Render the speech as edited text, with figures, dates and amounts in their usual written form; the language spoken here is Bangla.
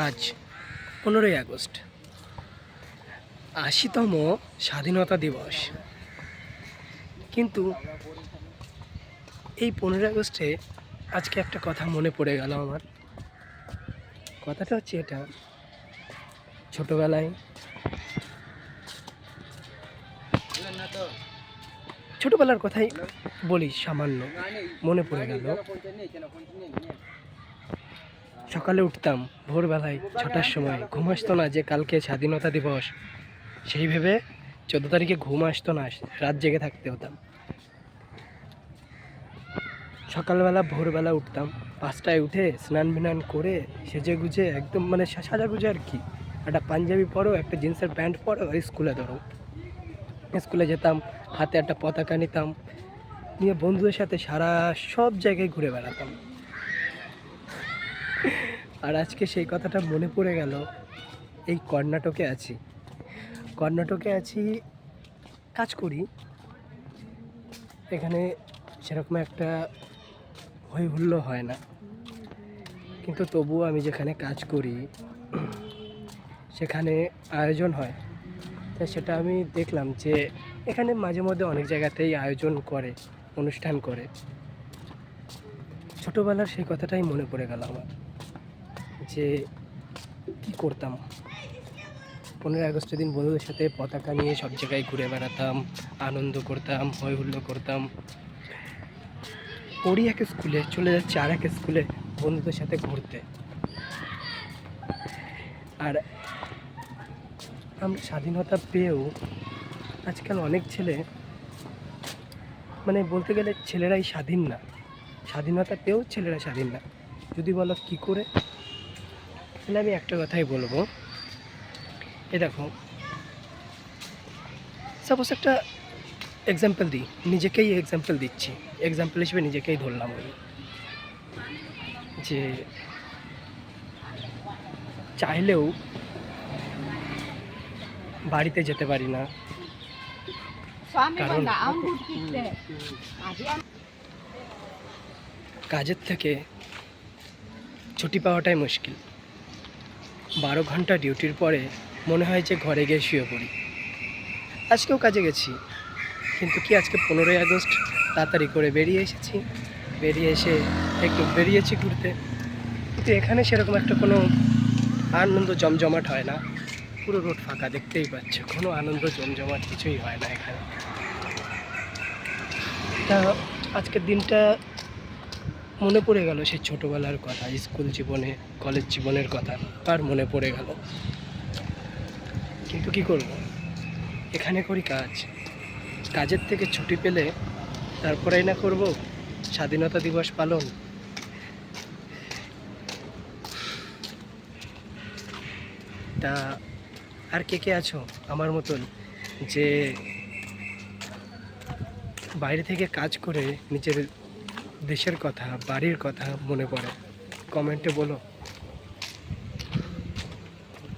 আজ 15ই আগস্ট, ৮০তম স্বাধীনতা দিবস। কিন্তু এই 15ই আগস্টে আজকে একটা কথা মনে পড়ে গেল আমার। কথাটা হচ্ছে এটা, ছোটোবেলায় ছোটোবেলার কথাই বলি, সামান্য মনে পড়ে গেল। সকালে উঠতাম ভোরবেলায় 6টার সময়, ঘুম আসতো না যে কালকে স্বাধীনতা দিবস, সেই ভেবে 14 তারিখে ঘুম আসতো না, রাত জেগে থাকতে হতাম। সকালবেলা ভোরবেলা উঠতাম, 5টায় উঠে স্নান বিনান করে সেজে গুজে একদম সাজা গুজে আর কি, একটা পাঞ্জাবি পরো, একটা জিন্সের প্যান্ট পরো, স্কুলে ধরো। স্কুলে যেতাম, হাতে একটা পতাকা নিতাম, নিয়ে বন্ধুদের সাথে সব জায়গায় ঘুরে বেড়াতাম। আর আজকে সেই কথাটা মনে পড়ে গেল। এই কর্ণাটকে আছি, কাজ করি। এখানে সেরকম একটা হই হুল্লো হয় না, কিন্তু তবুও আমি যেখানে কাজ করি সেখানে আয়োজন হয়। তাই সেটা আমি দেখলাম যে এখানে মাঝে মধ্যে অনেক জায়গাতেই আয়োজন করে, অনুষ্ঠান করে। ছোটোবেলার সেই কথাটাই মনে পড়ে গেল আমার, যে কী করতাম 15ই আগস্টের দিন। বন্ধুদের সাথে পতাকা নিয়ে সব জায়গায় ঘুরে বেড়াতাম, আনন্দ করতাম, হই হুল্লো করতাম। পড়ি এক স্কুলে, চলে যাচ্ছি আর এক স্কুলে বন্ধুদের সাথে ঘুরতে। আর আমরা স্বাধীনতা পেয়েও আজকাল অনেক ছেলে, বলতে গেলে ছেলেরাই স্বাধীন না, স্বাধীনতা পেয়েও ছেলেরা স্বাধীন না। যদি বলো কী করে, তাহলে আমি একটা কথাই বলবো। এ দেখো, সাপোজ একটা এক্সাম্পল দিই, নিজেকেই এক্সাম্পল দিচ্ছি, এক্সাম্পল হিসেবে নিজেকেই ধরলাম আমি, যে চাইলেও বাড়িতে যেতে পারি না, কারণ কাজের থেকে ছুটি পাওয়াটাই মুশকিল। 12 ঘন্টা ডিউটির পরে মনে হয় যে ঘরে গিয়ে শুয়ে পড়ি। আজকেও কাজে গেছি, কিন্তু কি আজকে 15ই আগস্ট, তাড়াতাড়ি করে বেরিয়ে এসেছি, বেরিয়ে এসে একটু বেরিয়েছি ঘুরতে। কিন্তু এখানে সেরকম একটা কোনো আনন্দ জমজমাট হয় না, পুরো রোড ফাঁকা, দেখতেই পাচ্ছ, কোনো আনন্দ জমজমাট কিছুই হয় না এখানে। তা আজকের দিনটা মনে পড়ে গেল সেই ছোটোবেলার কথা, স্কুল জীবনে, কলেজ জীবনের কথা আর মনে পড়ে গেল। কিন্তু কি করব, এখানে করি কাজ, কাজের থেকে ছুটি পেলে তারপরেই না করব স্বাধীনতা দিবস পালন। তা আর কে কে আছো আমার মতন, যে বাইরে থেকে কাজ করে নিজের দেশের কথা, বাড়ির কথা মনে পড়ে? কমেন্টে বলো।